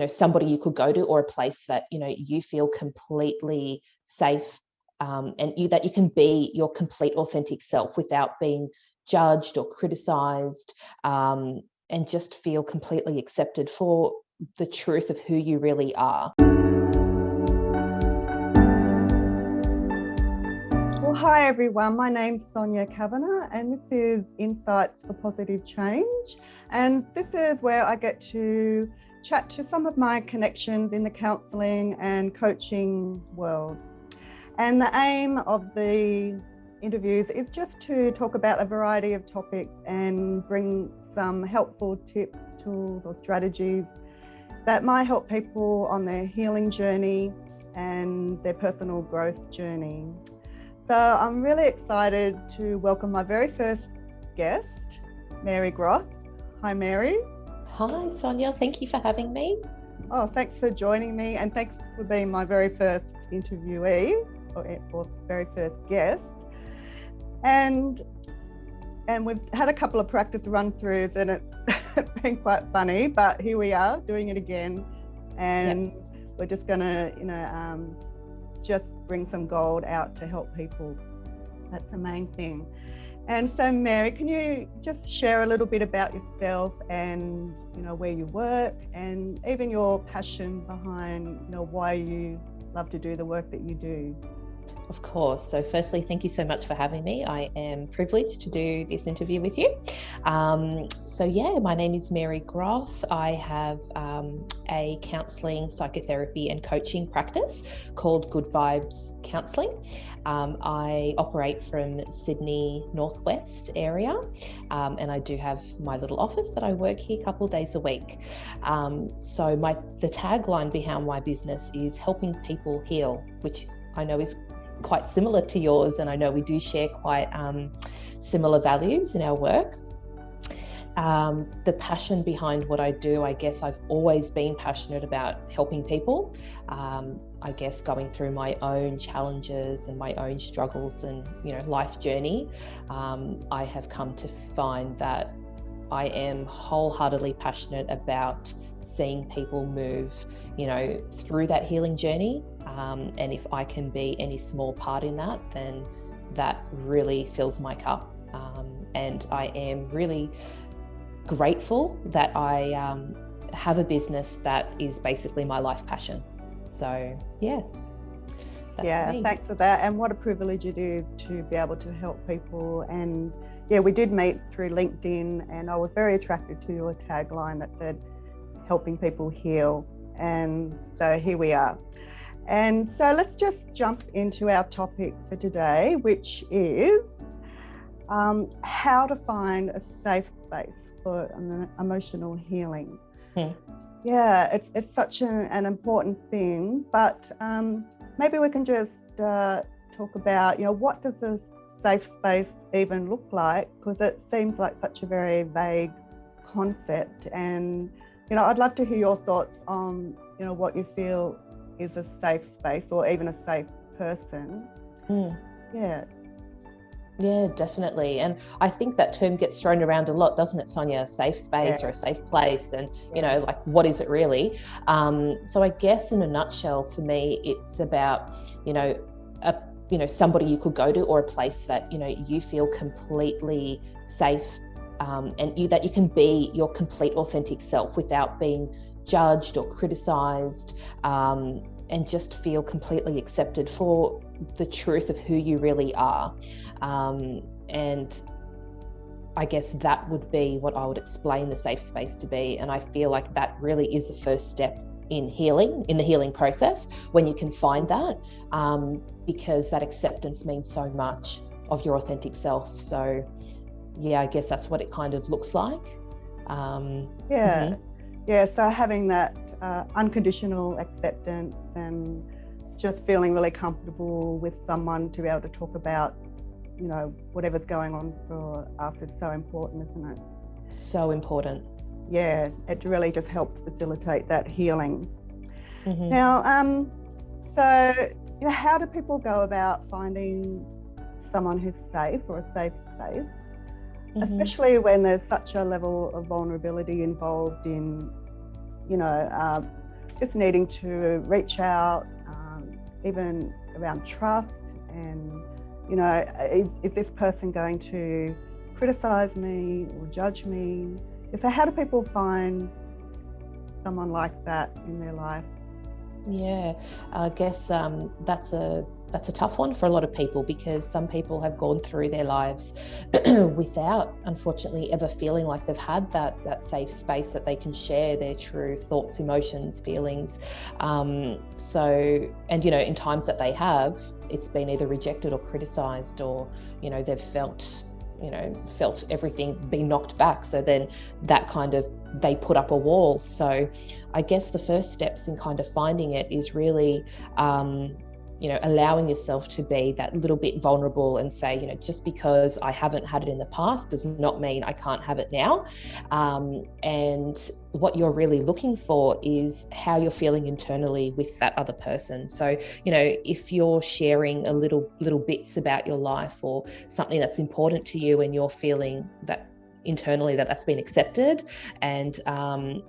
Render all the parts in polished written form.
somebody you could go to, or a place that, you feel completely safe, that you can be your complete authentic self without being judged or criticized, and just feel completely accepted for the truth of who you really are. Well, hi everyone, my name's Sonia Kavanagh and this is Insights for Positive Change, and this is where I get to chat to some of my connections in the counselling and coaching world. And the aim of the interviews is just to talk about a variety of topics and bring some helpful tips, tools or strategies that might help people on their healing journey and their personal growth journey. So I'm really excited to welcome my very first guest, Mary Groth. Hi, Mary. Hi, Sonia. Thank you for having me. Oh, thanks for joining me, and thanks for being my very first interviewee or very first guest. And we've had a couple of practice run-throughs, and it's been quite funny. But here we are doing it again, and we're just gonna, just bring some gold out to help people. That's the main thing. And so, Mary, can you just share a little bit about yourself and, where you work and even your passion behind, why you love to do the work that you do? Of course. So firstly, thank you so much for having me. I am privileged to do this interview with you. My name is Mary Groth. I have a counselling, psychotherapy and coaching practice called Good Vibes Counselling. I operate from Sydney Northwest area, and I do have my little office that I work here a couple of days a week. The tagline behind my business is helping people heal, which I know is quite similar to yours, and I know we do share quite similar values in our work. The passion behind what I do, I guess I've always been passionate about helping people. I guess going through my own challenges and my own struggles and life journey, I have come to find that I am wholeheartedly passionate about seeing people move, through that healing journey. And if I can be any small part in that, then that really fills my cup. And I am really grateful that I have a business that is basically my life passion. So that's me. Thanks for that. And what a privilege it is to be able to help people. And we did meet through LinkedIn, and I was very attracted to your tagline that said helping people heal. And so here we are. And so let's just jump into our topic for today, which is how to find a safe space for emotional healing. It's such an important thing, but maybe we can just talk about, what does a safe space even look like? Because it seems like such a very vague concept. And, I'd love to hear your thoughts on, what you feel is a safe space or even a safe person. Yeah, definitely. And I think that term gets thrown around a lot, doesn't it, Sonia? A safe space or a safe place. And, what is it really? So I guess in a nutshell, for me, it's about, somebody you could go to, or a place that, you feel completely safe, and that you can be your complete authentic self without being judged or criticized, and just feel completely accepted for the truth of who you really are. And I guess that would be what I would explain the safe space to be. And I feel like that really is the first step in healing, in the healing process, when you can find that, because that acceptance means so much of your authentic self. So I guess that's what it kind of looks like. So having that unconditional acceptance and just feeling really comfortable with someone to be able to talk about, whatever's going on for us is so important, isn't it? So important. Yeah, it really just helps facilitate that healing. Mm-hmm. Now, so how do people go about finding someone who's safe or a safe space? Especially when there's such a level of vulnerability involved in just needing to reach out, even around trust and, is this person going to criticize me or judge me? So how do people find someone like that in their life? Yeah, I guess that's a tough one for a lot of people, because some people have gone through their lives without, unfortunately, ever feeling like they've had that safe space that they can share their true thoughts, emotions, feelings. In times that they have, it's been either rejected or criticised, or they've felt everything being knocked back. So then that kind of, they put up a wall. So I guess the first steps in kind of finding it is really, allowing yourself to be that little bit vulnerable and say, just because I haven't had it in the past does not mean I can't have it now. And what you're really looking for is how you're feeling internally with that other person. So, if you're sharing a little bits about your life or something that's important to you, and you're feeling that internally that's been accepted, and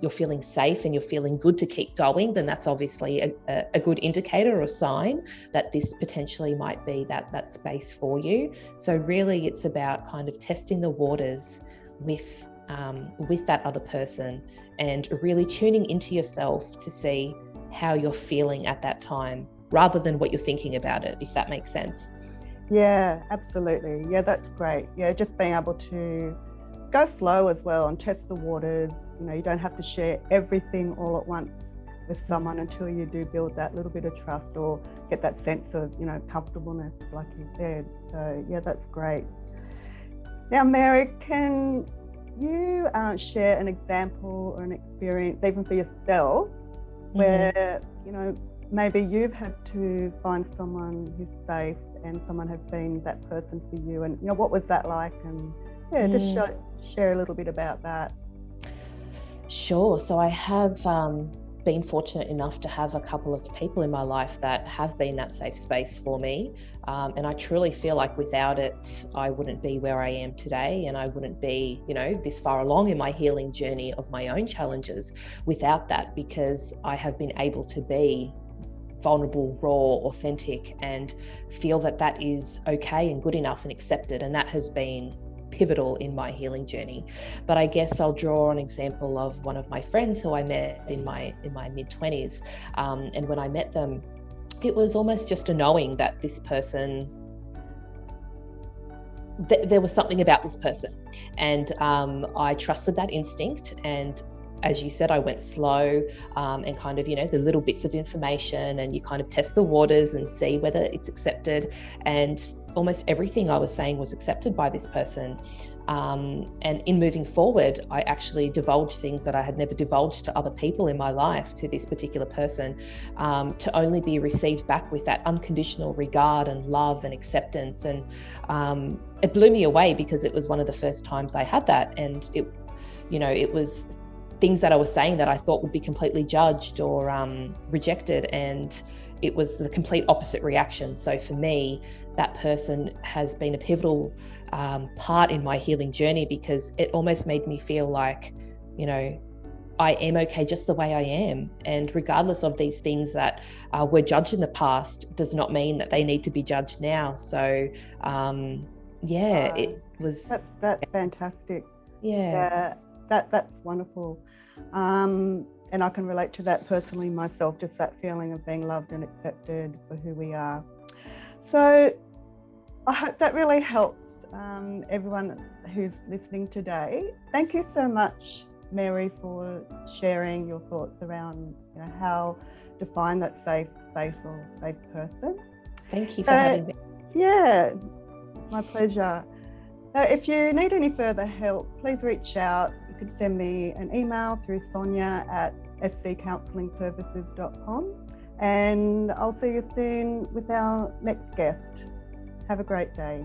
you're feeling safe and you're feeling good to keep going, then that's obviously a good indicator or sign that this potentially might be that space for you. So really it's about kind of testing the waters with that other person, and really tuning into yourself to see how you're feeling at that time, rather than what you're thinking about it, if that makes sense. Yeah, absolutely. Yeah, that's great. Yeah, just being able to go slow as well and test the waters. You don't have to share everything all at once with someone until you do build that little bit of trust or get that sense of, comfortableness, like you said. So yeah, that's great. Now, Mary, can you share an example or an experience, even for yourself, where, maybe you've had to find someone who's safe and someone has been that person for you, and, what was that like? And just share a little bit about that. Sure. So I have been fortunate enough to have a couple of people in my life that have been that safe space for me. And I truly feel like without it, I wouldn't be where I am today, and I wouldn't be, this far along in my healing journey of my own challenges without that, because I have been able to be vulnerable, raw, authentic, and feel that is okay and good enough and accepted. And that has been pivotal in my healing journey. But I guess I'll draw an example of one of my friends who I met in my mid-20s. And when I met them, it was almost just a knowing that this person, there was something about this person. And I trusted that instinct. And as you said, I went slow and kind of, the little bits of information, and you kind of test the waters and see whether it's accepted. And almost everything I was saying was accepted by this person. And in moving forward, I actually divulged things that I had never divulged to other people in my life, to this particular person, to only be received back with that unconditional regard and love and acceptance. And it blew me away, because it was one of the first times I had that. And it was things that I was saying that I thought would be completely judged or rejected, and it was the complete opposite reaction. So for me, that person has been a pivotal part in my healing journey, because it almost made me feel like, I am okay just the way I am. And regardless of these things that were judged in the past, does not mean that they need to be judged now. So it was... That's fantastic. Yeah. That's wonderful. And I can relate to that personally myself, just that feeling of being loved and accepted for who we are. So I hope that really helps everyone who's listening today. Thank you so much, Mary, for sharing your thoughts around how to find that safe space or safe person. Thank you for having me. Yeah, my pleasure. If you need any further help, please reach out. You can send me an email through sonia@scounsellingservices.com, and I'll see you soon with our next guest. Have a great day.